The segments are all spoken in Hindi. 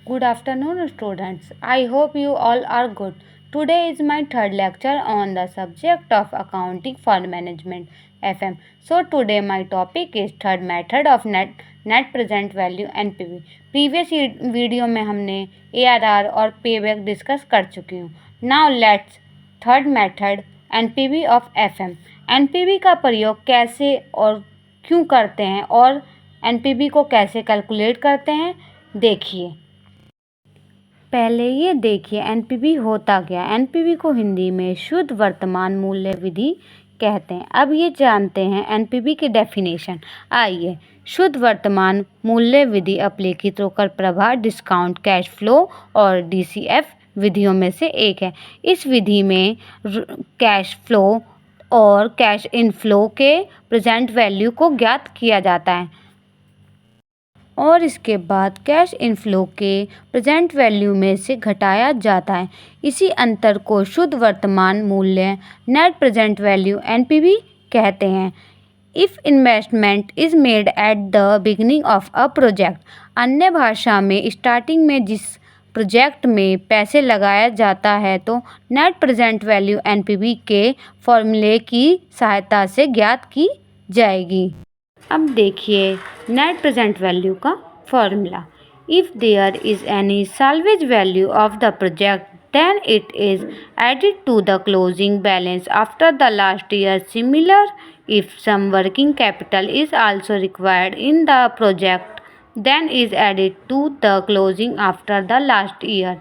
Good afternoon, students. I hope you all are good. Today is my third lecture on the subject of accounting for management FM. So today my topic is third method of net present value NPV. Previous video में हमने ARR और पेबैक डिस्कस कर चुकी हूँ. Now let's third method NPV of FM. NPV का प्रयोग कैसे और क्यों करते हैं और NPV को कैसे कैलकुलेट करते हैं देखिए. पहले ये देखिए एनपीवी होता क्या. एनपीवी को हिंदी में शुद्ध वर्तमान मूल्य विधि कहते हैं. अब ये जानते हैं एनपीवी की डेफिनेशन. आइए. शुद्ध वर्तमान मूल्य विधि अपलिखित रोकड़ प्रवाह, डिस्काउंट कैश फ्लो और डीसीएफ विधियों में से एक है. इस विधि में कैश फ्लो और कैश इनफ्लो के प्रेजेंट वैल्यू को ज्ञात किया जाता है और इसके बाद कैश इनफ्लो के प्रेजेंट वैल्यू में से घटाया जाता है. इसी अंतर को शुद्ध वर्तमान मूल्य नेट प्रेजेंट वैल्यू एनपीवी कहते हैं. If investment is made at the beginning of a project. अन्य भाषा में स्टार्टिंग में जिस प्रोजेक्ट में पैसे लगाया जाता है तो नेट प्रेजेंट वैल्यू एनपीवी के फॉर्मूले की सहायता से ज्ञात की जाएगी. अब देखिए नेट प्रेजेंट वैल्यू का formula. If there is any salvage value of the project then it is added to the closing balance after the last year. Similar if some working capital is also required in the project then is added to the closing after the last year.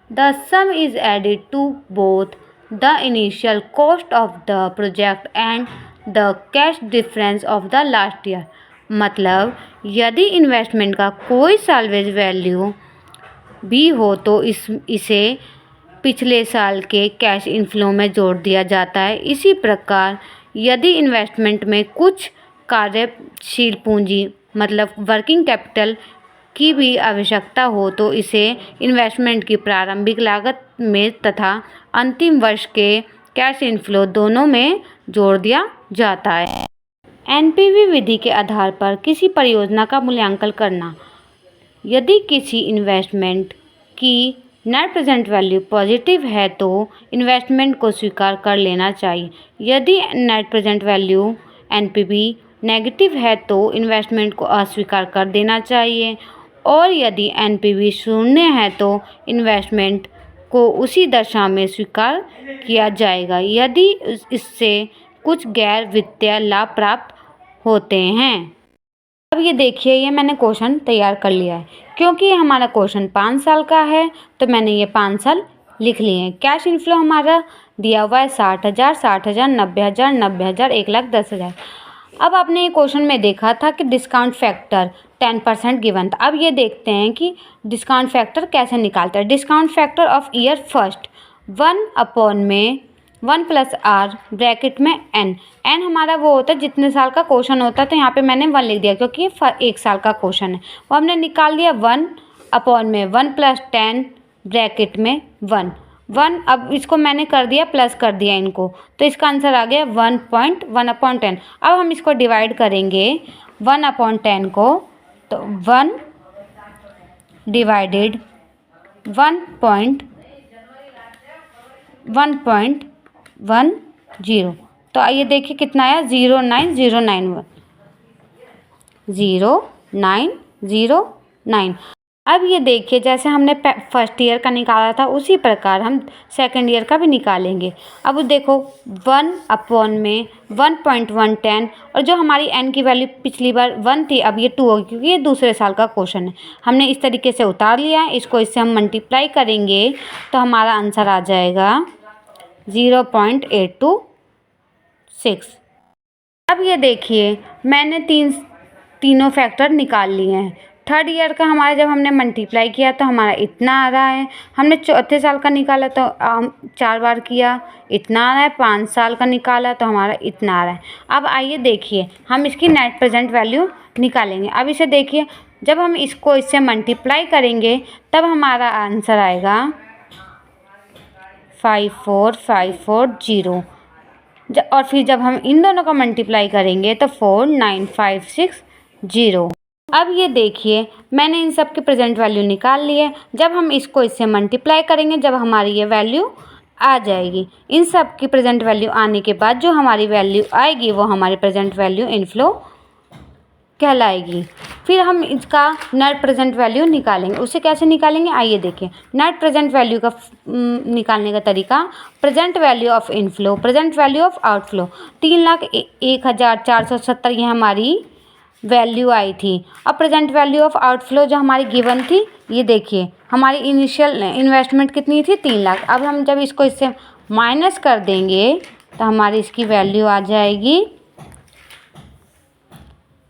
The sum is added to both the initial cost of the project and the cash difference of the last year. मतलब यदि इन्वेस्टमेंट का कोई साल्वेज वैल्यू भी हो तो इसे पिछले साल के कैश इनफ्लो में जोड़ दिया जाता है. इसी प्रकार यदि इन्वेस्टमेंट में कुछ कार्यशील पूंजी मतलब वर्किंग कैपिटल की भी आवश्यकता हो तो इसे इन्वेस्टमेंट की प्रारंभिक लागत में तथा अंतिम वर्ष के कैश इनफ्लो दोनों में जोड़ दिया जाता है. एनपीवी विधि के आधार पर किसी परियोजना का मूल्यांकन करना. यदि किसी इन्वेस्टमेंट की नेट प्रेजेंट वैल्यू पॉजिटिव है तो इन्वेस्टमेंट को स्वीकार कर लेना चाहिए. यदि net present value NPV negative है तो इन्वेस्टमेंट को अस्वीकार कर देना चाहिए और यदि एनपीवी शून्य है तो इन्वेस्टमेंट को उसी दशा में स्वीकार किया जाएगा यदि इससे कुछ गैर वित्तीय लाभ प्राप्त होते हैं. अब ये देखिए ये मैंने क्वेश्चन तैयार कर लिया है. क्योंकि हमारा क्वेश्चन 5 साल का है तो मैंने ये 5 साल लिख लिए हैं. कैश इनफ्लो हमारा दिया हुआ है 60,000, 60,000, 90,000, 90,000, 1,10,000. अब आपने ये क्वेश्चन में देखा था कि डिस्काउंट फैक्टर 10% गिवन था. अब ये देखते हैं कि डिस्काउंट फैक्टर कैसे निकालते हैं. Discount factor of year first 1/1 plus r bracket में एन. एन हमारा वो होता है जितने साल का क्वेश्चन होता है तो यहाँ पे मैंने 1 लिख दिया क्योंकि ये 1 साल का क्वेश्चन है. वो हमने निकाल दिया 1/1 प्लस 10 ब्रैकेट में 1. अब इसको मैंने कर दिया प्लस कर दिया इनको तो इसका आंसर आ गया 1.1/10. अब हम इसको डिवाइड करेंगे 1/10 को तो 1 डिवाइडेड 1.10. तो आइए देखिए कितना आया 09009. अब ये देखिए जैसे हमने फर्स्ट ईयर का निकाला था उसी प्रकार हम सेकंड ईयर का भी निकालेंगे. अब देखो 1/110 और जो हमारी n की वैल्यू पिछली बार 1 थी अब ये 2 होगी क्योंकि ये दूसरे साल का क्वेश्चन है. हमने इस तरीके से उतार लिया है. इसको इससे हम मल्टीप्लाई करेंगे तो हमारा आंसर आ जाएगा 0.826. अब ये देखिए मैंने तीनों फैक्टर निकाल लिए हैं. थर्ड ईयर का हमारा जब हमने मल्टीप्लाई किया तो हमारा इतना आ रहा है. हमने चौथे साल का निकाला तो 4 बार किया इतना आ रहा है. 5 साल का निकाला तो हमारा इतना आ रहा है. अब आइए देखिए हम इसकी नेट प्रेजेंट वैल्यू निकालेंगे. अब इसे देखिए जब हम इसको इससे मल्टीप्लाई करेंगे तब हमारा आंसर आएगा 54540 और फिर जब हम इन दोनों का मल्टीप्लाई करेंगे तो 49560. अब ये देखिए मैंने इन सब के प्रेजेंट वैल्यू निकाल लिए। जब हम इसको इससे मल्टीप्लाई करेंगे, जब हमारी ये वैल्यू आ जाएगी, इन सब की प्रेजेंट वैल्यू आने के बाद जो हमारी वैल्यू आएगी वो हमारी प्रेजेंट वैल्यू इनफ्लो कहलाएगी। फिर हम इसका नेट प्रेजेंट वैल्यू निकालेंगे। उसे कैसे निकालेंगे आइए देखिए। नेट प्रेजेंट वैल्यू का निकालने का तरीका, present value of inflow, present value of outflow. 3,01,470 ये हमारी वैल्यू आई थी। अब प्रेजेंट वैल्यू ऑफ आउटफ्लो जो हमारी गिवन थी, ये देखिए हमारी इनिशियल इन्वेस्टमेंट कितनी थी, 3 लाख। अब हम जब इसको इससे माइनस कर देंगे तो हमारी इसकी वैल्यू आ जाएगी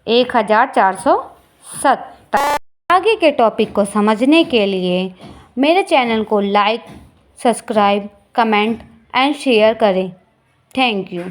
1,470। आगे के टॉपिक को समझने के लिए मेरे चैनल को like, subscribe, comment and share करें। Thank you.